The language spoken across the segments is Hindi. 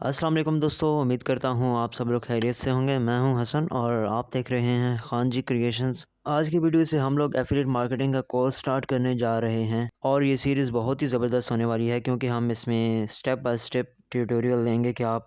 अस्सलाम वालेकुम दोस्तों, उम्मीद करता हूँ आप सब लोग खैरियत से होंगे। मैं हूँ हसन और आप देख रहे हैं खान जी क्रिएशंस। आज की वीडियो से हम लोग एफिलिएट मार्केटिंग का कोर्स स्टार्ट करने जा रहे हैं और ये सीरीज़ बहुत ही ज़बरदस्त होने वाली है क्योंकि हम इसमें स्टेप बाय स्टेप ट्यूटोरियल देंगे कि आप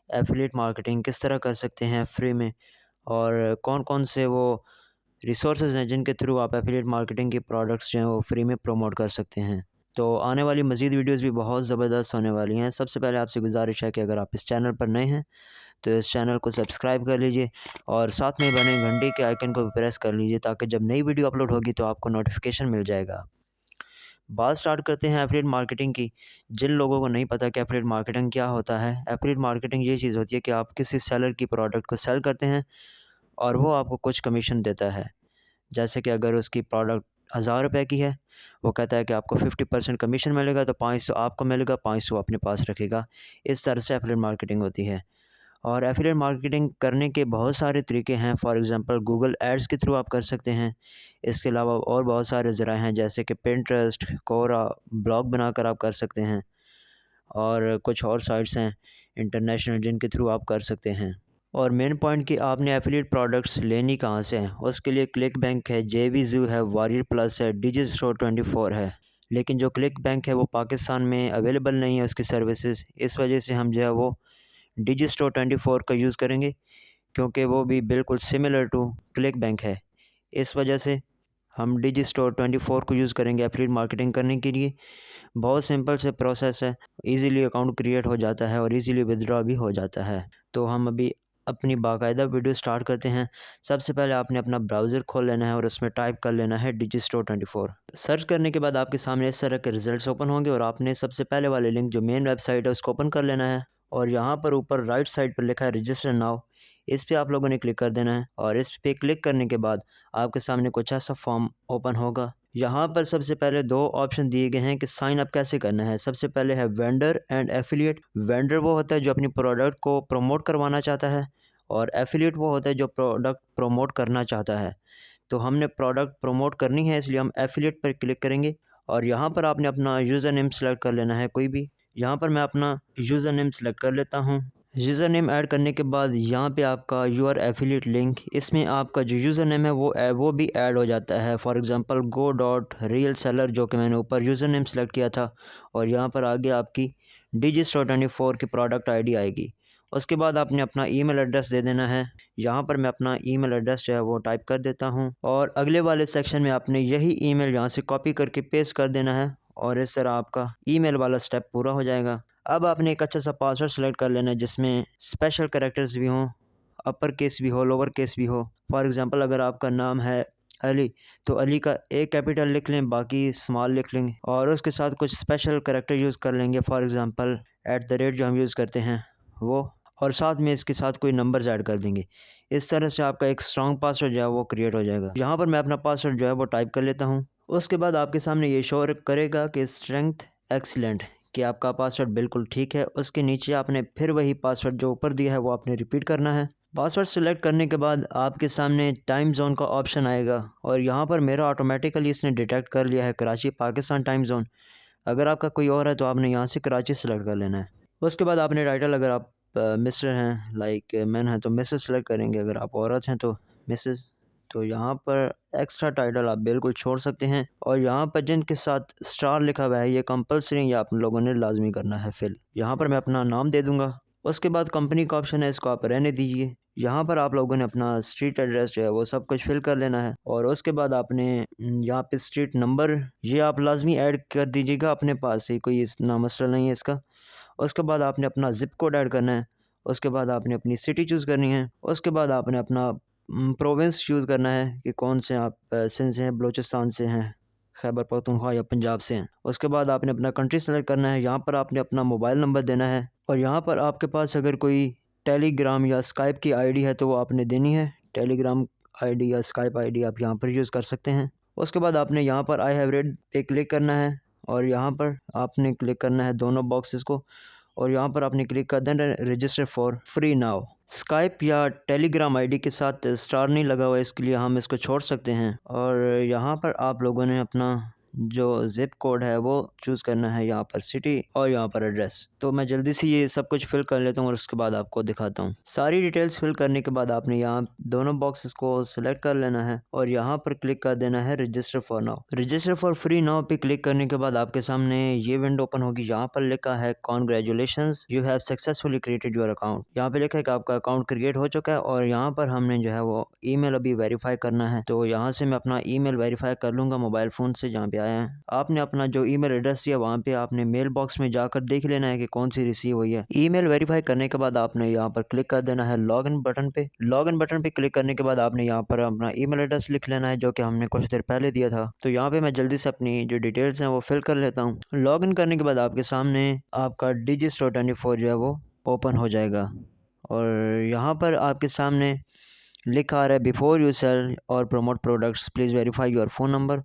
एफिलिएट मार्केटिंग किस तरह कर सकते हैं फ्री में, और कौन कौन से वो रिसोर्सेज हैं जिनके थ्रू आप एफिलिएट मार्केटिंग के प्रोडक्ट्स जो हैं वो फ्री में प्रमोट कर सकते हैं। तो आने वाली मज़ीद वीडियोस भी बहुत ज़बरदस्त होने वाली हैं। सबसे पहले आपसे गुजारिश है कि अगर आप इस चैनल पर नए हैं तो इस चैनल को सब्सक्राइब कर लीजिए और साथ में बने घंटी के आइकन को भी प्रेस कर लीजिए ताकि जब नई वीडियो अपलोड होगी तो आपको नोटिफिकेशन मिल जाएगा। बात स्टार्ट करते हैं एफिलिएट मार्केटिंग की। जिन लोगों को नहीं पता कि एफिलिएट मार्केटिंग क्या होता है, एफिलिएट मार्केटिंग ये चीज़ होती है कि आप किसी सेलर की प्रोडक्ट को सेल करते हैं और वो आपको कुछ कमीशन देता है। जैसे कि अगर उसकी प्रोडक्ट 1000 रुपये की है, वो कहता है कि आपको 50% कमीशन मिलेगा, तो 500 आपको मिलेगा, 500 अपने पास रखेगा। इस तरह से एफिलिएट मार्केटिंग होती है। और एफिलिएट मार्केटिंग करने के बहुत सारे तरीके हैं। फॉर एग्ज़ाम्पल गूगल एड्स के थ्रू आप कर सकते हैं। इसके अलावा और बहुत सारे ज़राए हैं जैसे कि पिंटरेस्ट, कोरा, ब्लॉग बनाकर आप कर सकते हैं और कुछ और साइट्स हैं इंटरनेशनल जिनके थ्रू आप कर सकते हैं। और मेन पॉइंट कि आपने एफिलिएट प्रोडक्ट्स लेनी कहाँ से हैं, उसके लिए क्लिक बैंक है, जेवीज़ू है, वॉरियर प्लस है, डिजिस्टोर 24 है। लेकिन जो क्लिक बैंक है वो पाकिस्तान में अवेलेबल नहीं है उसकी सर्विसेज। इस वजह से हम जो है वो डिजिस्टोर 24 का यूज़ करेंगे क्योंकि वो भी बिल्कुल सिमिलर टू क्लिक बैंक है। इस वजह से हम डिजिस्टोर 24 को यूज़ करेंगे एफिलिएट मार्केटिंग करने के लिए। बहुत सिंपल से प्रोसेस है, इजीली अकाउंट क्रिएट हो जाता है और इजीली विथड्रॉ भी हो जाता है। तो हम अभी अपनी बाकायदा वीडियो स्टार्ट करते हैं। सबसे पहले आपने अपना ब्राउज़र खोल लेना है और उसमें टाइप कर लेना है डिजिस्टोर 24। सर्च करने के बाद आपके सामने इस तरह के रिजल्ट्स ओपन होंगे और आपने सबसे पहले वाले लिंक जो मेन वेबसाइट है उसको ओपन कर लेना है और यहाँ पर ऊपर राइट साइड पर लिखा है रजिस्टर नाउ। इस पे आप लोगों ने क्लिक कर देना है और इस पे क्लिक करने के बाद आपके सामने कुछ ऐसा फॉर्म ओपन होगा। यहाँ पर सबसे पहले दो ऑप्शन दिए गए हैं कि साइन अप कैसे करना है। सबसे पहले है वेंडर एंड एफिलिएट। वेंडर वो होता है जो अपनी प्रोडक्ट को प्रमोट करवाना चाहता है और एफिलिएट वो होता है जो प्रोडक्ट प्रमोट करना चाहता है। तो हमने प्रोडक्ट प्रमोट करनी है इसलिए हम एफिलिएट पर क्लिक करेंगे और यहाँ पर आपने अपना यूज़र नेम सेलेक्ट कर लेना है कोई भी। यहाँ पर मैं अपना यूज़र नेम सेलेक्ट कर लेता हूँ। यूज़र नेम ऐड करने के बाद यहाँ पे आपका यूर एफिलिएट लिंक, इसमें आपका जो यूज़र नेम है वो भी ऐड हो जाता है। For example go dot real seller जो कि मैंने ऊपर यूज़र नेम सेलेक्ट किया था और यहाँ पर आगे आपकी डिजिस्टोर 24 की प्रोडक्ट आईडी आएगी। उसके बाद आपने अपना ईमेल एड्रेस दे देना है। यहाँ पर मैं अपना ईमेल एड्रेस जो है वो टाइप कर देता हूँ और अगले वाले सेक्शन में आपने यही ईमेल यहाँ से कॉपी करके पेस्ट कर देना है और इस तरह आपका ईमेल वाला स्टेप पूरा हो जाएगा। अब आपने एक अच्छा सा पासवर्ड सेलेक्ट कर लेना है जिसमें स्पेशल कैरेक्टर्स भी हों, अपर केस भी हो, लोअर केस भी हो। फॉर एग्ज़ाम्पल अगर आपका नाम है अली तो अली का ए कैपिटल लिख लें, बाकी स्मॉल लिख लेंगे और उसके साथ कुछ स्पेशल कैरेक्टर यूज़ कर लेंगे। फॉर एग्ज़ाम्पल @ जो हम यूज़ करते हैं वो, और साथ में इसके साथ कोई नंबर्स ऐड कर देंगे। इस तरह से आपका एक स्ट्रॉन्ग पासवर्ड जो है वो क्रिएट हो जाएगा। यहाँ पर मैं अपना पासवर्ड जो है वो टाइप कर लेता हूँ। उसके बाद आपके सामने ये शो करेगा कि स्ट्रेंथ एक्सीलेंट, कि आपका पासवर्ड बिल्कुल ठीक है। उसके नीचे आपने फिर वही पासवर्ड जो ऊपर दिया है वो आपने रिपीट करना है। पासवर्ड सेलेक्ट करने के बाद आपके सामने टाइम जोन का ऑप्शन आएगा और यहाँ पर मेरा ऑटोमेटिकली इसने डिटेक्ट कर लिया है कराची पाकिस्तान टाइम जोन। अगर आपका कोई और है तो आपने यहाँ से कराची सेलेक्ट कर लेना है। उसके बाद आपने टाइटल, अगर आप मिस्टर हैं लाइक मैन है तो मिसेस सेलेक्ट करेंगे, अगर आप औरत हैं तो मिसेस। तो यहाँ पर एक्स्ट्रा टाइटल आप बिल्कुल छोड़ सकते हैं और यहाँ पर जिनके साथ स्टार लिखा हुआ है ये कंपलसरी या आप लोगों ने लाजमी करना है फिल। यहाँ पर मैं अपना नाम दे दूँगा। उसके बाद कंपनी का ऑप्शन है, इसको आप रहने दीजिए। यहाँ पर आप लोगों ने अपना स्ट्रीट एड्रेस जो है वो सब कुछ फिल कर लेना है और उसके बाद आपने यहाँ पे स्ट्रीट नंबर ये आप लाजमी ऐड कर दीजिएगा अपने पास से, कोई इतना मसला नहीं है इसका। उसके बाद आपने अपना ज़िप कोड ऐड करना है। उसके बाद आपने अपनी सिटी चूज़ करनी है। उसके बाद आपने अपना प्रोविंस चूज़ करना है कि कौन से आप सिंध से हैं, बलूचिस्तान से हैं, खैबर पख्तूनख्वा या पंजाब से हैं। उसके बाद आपने अपना कंट्री सेलेक्ट करना है। यहाँ पर आपने अपना मोबाइल नंबर देना है और यहाँ पर आपके पास अगर कोई टेलीग्राम या स्काइप की आईडी है तो वो आपने देनी है। टेलीग्राम आईडी या स्काइप आईडी आप यहाँ पर यूज़ कर सकते हैं। उसके बाद आपने यहाँ पर आई हैव रेड पे क्लिक करना है और यहाँ पर आपने क्लिक करना है दोनों बॉक्सेस को और यहाँ पर आपने क्लिक कर देना register for free now. Skype या टेलीग्राम आईडी के साथ स्टार नहीं लगा हुआ इसके लिए हम इसको छोड़ सकते हैं और यहाँ पर आप लोगों ने अपना जो ज़िप कोड है वो चूज़ करना है, यहाँ पर सिटी और यहाँ पर एड्रेस। तो मैं जल्दी से ये सब कुछ फिल कर लेता हूँ और उसके बाद आपको दिखाता हूँ। सारी डिटेल्स फिल करने के बाद आपने यहाँ दोनों बॉक्सेस को सिलेक्ट कर लेना है और यहाँ पर क्लिक कर देना है register for now. Register for free now पे क्लिक करने के बाद आपके सामने ये विंडो ओपन होगी। यहाँ पर लिखा है congratulations, you have successfully created your account. यहाँ पे लिखा है कि आपका अकाउंट क्रिएट हो चुका है और यहाँ पर हमने जो है वो ईमेल अभी वेरीफाई करना है। तो यहाँ से मैं अपना ईमेल वेरीफाई कर लूँगा मोबाइल फ़ोन से जहाँ पे आया है। आपने अपना जो ईमेल एड्रेस दिया वहाँ पे आपने मेल बॉक्स में जाकर देख लेना है कि कौन सी रिसीव हुई है। ईमेल वेरीफाई करने के बाद आपने यहाँ पर क्लिक कर देना है लॉगिन बटन पे। लॉगिन बटन पे क्लिक करने के बाद आपने यहाँ पर अपना ईमेल एड्रेस लिख लेना है जो कि हमने कुछ देर पहले दिया था। तो यहाँ पे मैं जल्दी से अपनी जो डिटेल्स हैं वो फिल कर लेता हूँ। लॉगिन करने के बाद आपके सामने आपका डिजिस्टोर 24 जो है वो ओपन हो जाएगा और यहाँ पर आपके सामने लिखा आ रहा है बिफोर यू सेल और promote products please verify your phone number.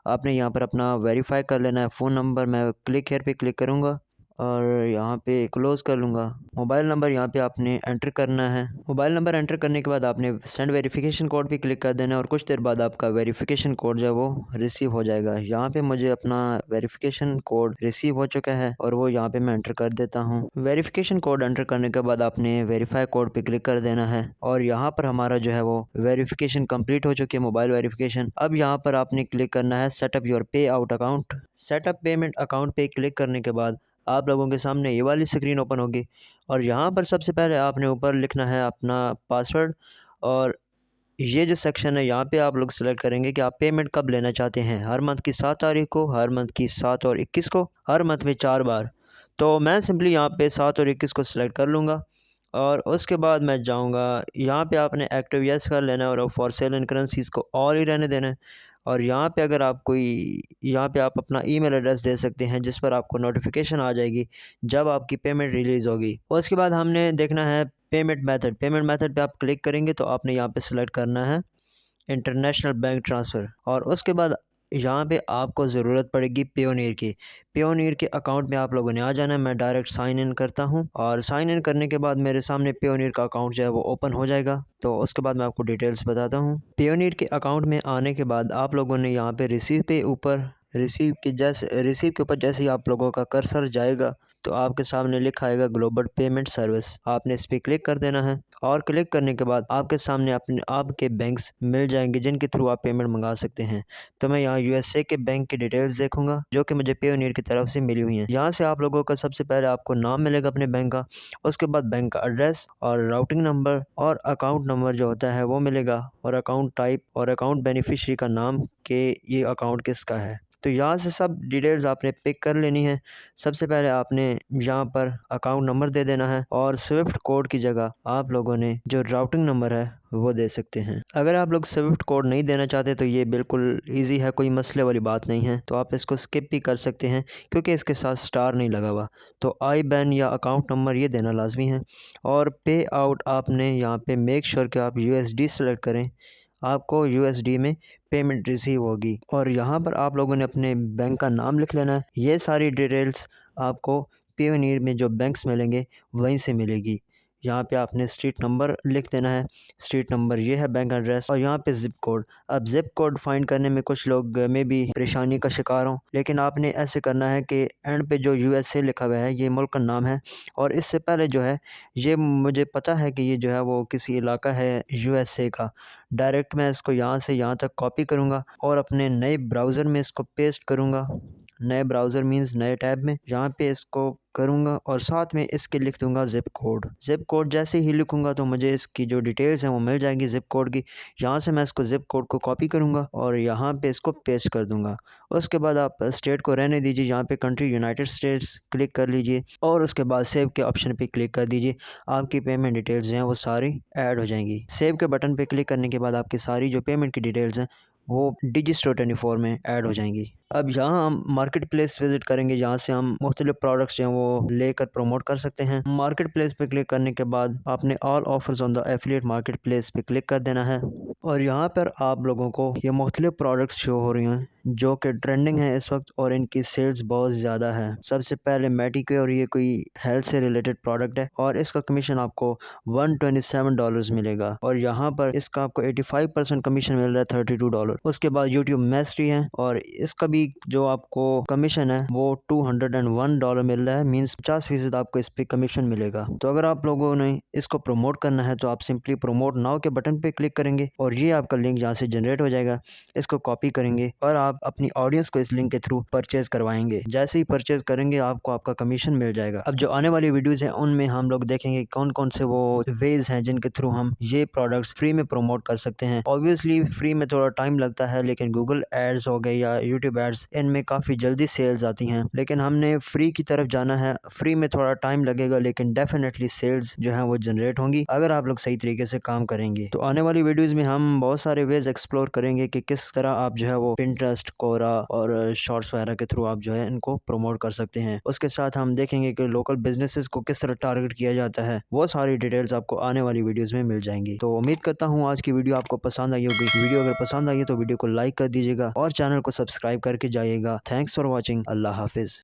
आपने यहाँ पर अपना वेरीफाई कर लेना है फ़ोन नंबर। मैं क्लिक हेयर पे क्लिक करूँगा और यहाँ पे क्लोज़ कर लूँगा। मोबाइल नंबर यहाँ पे आपने एंटर करना है। मोबाइल नंबर एंटर करने के बाद आपने सेंड वेरिफिकेशन कोड पे क्लिक कर देना है और कुछ देर बाद आपका वेरिफिकेशन कोड जो है वो रिसीव हो जाएगा। यहाँ पे मुझे अपना वेरिफिकेशन कोड रिसीव हो चुका है और वो यहाँ पे मैं एंटर कर देता हूँ। वेरिफिकेशन कोड एंटर करने के बाद आपने वेरीफाई कोड पे क्लिक कर देना है और यहाँ पर हमारा जो है वो वेरिफिकेशन कंप्लीट हो चुकी है, मोबाइल वेरिफिकेशन। अब यहाँ पर आपने क्लिक करना है सेटअप योर पे out account. Setup payment account पे क्लिक करने के बाद आप लोगों के सामने ये वाली स्क्रीन ओपन होगी और यहाँ पर सबसे पहले आपने ऊपर लिखना है अपना पासवर्ड और ये जो सेक्शन है यहाँ पे आप लोग सेलेक्ट करेंगे कि आप पेमेंट कब लेना चाहते हैं, हर मंथ की 7 तारीख को, हर मंथ की 7 और 21 को, हर मंथ में 4 बार। तो मैं सिंपली यहाँ पे 7 और 21 को सिलेक्ट कर लूँगा और उसके बाद मैं जाऊँगा यहाँ पे आपने एक्टिव यस कर लेना है और फॉर सेल इन करेंसीज़ को ऑल ही रहने देना है। और यहाँ पे अगर आप यहाँ पे आप अपना ईमेल एड्रेस दे सकते हैं जिस पर आपको नोटिफिकेशन आ जाएगी जब आपकी पेमेंट रिलीज़ होगी। उसके बाद हमने देखना है पेमेंट मेथड। पेमेंट मेथड पे आप क्लिक करेंगे तो आपने यहाँ पे सिलेक्ट करना है इंटरनेशनल बैंक ट्रांसफ़र और उसके बाद यहाँ पे आपको ज़रूरत पड़ेगी पेयोनियर की। पेयोनियर के अकाउंट में आप लोगों ने आ जाना है। मैं डायरेक्ट साइन इन करता हूँ और साइन इन करने के बाद मेरे सामने पेयोनियर का अकाउंट जो है वो ओपन हो जाएगा। तो उसके बाद मैं आपको डिटेल्स बताता हूँ। पेयोनियर के अकाउंट में आने के बाद आप लोगों ने यहाँ पे रिसीव पे ऊपर रिसीव के ऊपर जैसे ही आप लोगों का कर्सर जाएगा तो आपके सामने लिखा आएगा ग्लोबल पेमेंट सर्विस। आपने इस पर क्लिक कर देना है और क्लिक करने के बाद आपके सामने आपके बैंक्स मिल जाएंगे जिनके थ्रू आप पेमेंट मंगा सकते हैं। तो मैं यहाँ यूएसए के बैंक की डिटेल्स देखूंगा जो कि मुझे पेयोनियर की तरफ से मिली हुई हैं। यहाँ से आप लोगों का सबसे पहले आपको नाम मिलेगा अपने बैंक का, उसके बाद बैंक का एड्रेस और राउटिंग नंबर और अकाउंट नंबर जो होता है वो मिलेगा और अकाउंट टाइप और अकाउंट बेनिफिशरी का नाम के ये अकाउंट किसका है। तो यहाँ से सब डिटेल्स आपने पिक कर लेनी है। सबसे पहले आपने यहाँ पर अकाउंट नंबर दे देना है और स्विफ्ट कोड की जगह आप लोगों ने जो राउटिंग नंबर है वो दे सकते हैं। अगर आप लोग स्विफ्ट कोड नहीं देना चाहते तो ये बिल्कुल इजी है, कोई मसले वाली बात नहीं है। तो आप इसको स्किप भी कर सकते हैं क्योंकि इसके साथ स्टार नहीं लगा हुआ। तो आई बैन या अकाउंट नंबर ये देना लाजमी है और पे आउट आपने यहाँ पे मेक श्योर कि आप यूएसडी सेलेक्ट करें, आपको यूएसडी में पेमेंट रिसीव होगी। और यहाँ पर आप लोगों ने अपने बैंक का नाम लिख लेना है। ये सारी डिटेल्स आपको पेयोनियर में जो बैंक्स मिलेंगे वहीं से मिलेगी। यहाँ पे आपने स्ट्रीट नंबर लिख देना है, स्ट्रीट नंबर ये है, बैंक एड्रेस और यहाँ पे ज़िप कोड। अब ज़िप कोड फाइंड करने में कुछ लोग में भी परेशानी का शिकार हों, लेकिन आपने ऐसे करना है कि एंड पे जो यूएसए लिखा हुआ है ये मुल्क का नाम है और इससे पहले जो है ये मुझे पता है कि ये जो है वो किसी इलाका है यूएसए का। डायरेक्ट मैं इसको यहाँ से यहाँ तक कॉपी करूँगा और अपने नए ब्राउज़र में इसको पेस्ट करूँगा। नए ब्राउज़र मींस नए टैब में यहाँ पे इसको करूँगा और साथ में इसके लिख दूँगा ज़िप कोड। ज़िप कोड जैसे ही लिखूँगा तो मुझे इसकी जो डिटेल्स हैं वो मिल जाएंगी ज़िप कोड की। यहाँ से मैं इसको ज़िप कोड को कॉपी करूँगा और यहाँ पे इसको पेस्ट कर दूँगा। उसके बाद आप स्टेट को रहने दीजिए, यहाँ पे कंट्री यूनाइटेड स्टेट्स क्लिक कर लीजिए और उसके बाद सेव के ऑप्शन पे क्लिक कर दीजिए। आपकी पेमेंट डिटेल्स हैं वो सारी ऐड हो जाएंगी। सेव के बटन पे क्लिक करने के बाद आपकी सारी जो पेमेंट की डिटेल्स हैं वो डिजिस्टोर 24 में ऐड हो जाएंगी। अब यहाँ हम मार्केट प्लेस विज़िट करेंगे जहाँ से हम मुख्तलिफ प्रोडक्ट्स जो हैं वो लेकर प्रमोट कर सकते हैं। मार्केट प्लेस पे क्लिक करने के बाद आपने all offers on the affiliate market place पे क्लिक कर देना है और यहाँ पर आप लोगों को ये मुख्तलिफ प्रोडक्ट्स शो हो रही हैं जो कि ट्रेंडिंग है इस वक्त और इनकी सेल्स बहुत ज़्यादा है। सबसे पहले मेडिकेयर और ये कोई हेल्थ से रिलेटेड प्रोडक्ट है और इसका कमीशन आपको $127 मिलेगा और यहाँ पर इसका आपको 85% कमीशन मिल रहा है $32 $100। उसके बाद यूट्यूब मैस्ट्री है और इसका भी जो आपको कमीशन है वो $201 मिल रहा है, मीन्स 50% आपको इस पे कमीशन मिलेगा। तो अगर आप लोगों ने इसको प्रमोट करना है तो आप सिंपली प्रमोट नाउ के बटन पे क्लिक करेंगे और ये आपका लिंक यहाँ से जनरेट हो जाएगा। इसको कॉपी करेंगे और आप अपनी ऑडियंस को इस लिंक के थ्रू परचेज करवाएंगे। जैसे ही परचेज करेंगे आपको आपका कमीशन मिल जाएगा। अब जो आने वाली वीडियोस हैं उनमें हम लोग देखेंगे कौन कौन से वो वेज हैं जिनके थ्रू हम ये प्रोडक्ट्स फ्री में प्रमोट कर सकते हैं। ऑब्वियसली फ्री में थोड़ा टाइम लगता है, लेकिन गूगल एड्स हो गए या यूट्यूब एड्स, इनमें काफ़ी जल्दी सेल्स आती हैं। लेकिन हमने फ्री की तरफ जाना है। फ्री में थोड़ा टाइम लगेगा लेकिन डेफिनेटली सेल्स जो है वो जनरेट होंगी अगर आप लोग सही तरीके से काम करेंगे। तो आने वाली वीडियोज़ में हम बहुत सारे वेज एक्सप्लोर करेंगे कि किस तरह आप जो है वो पिंटरेस्ट, कोरा और शॉर्ट्स वगैरह के थ्रू आप जो है इनको प्रमोट कर सकते हैं। उसके साथ हम देखेंगे कि लोकल बिजनेसेस को किस तरह टारगेट किया जाता है। वो सारी डिटेल्स आपको आने वाली वीडियोस में मिल जाएंगी। तो उम्मीद करता हूँ आज की वीडियो आपको पसंद आई होगी। वीडियो अगर पसंद आई है तो वीडियो को लाइक कर दीजिएगा और चैनल को सब्सक्राइब करके जाइएगा। Thanks for watching. अल्लाह हाफिज़।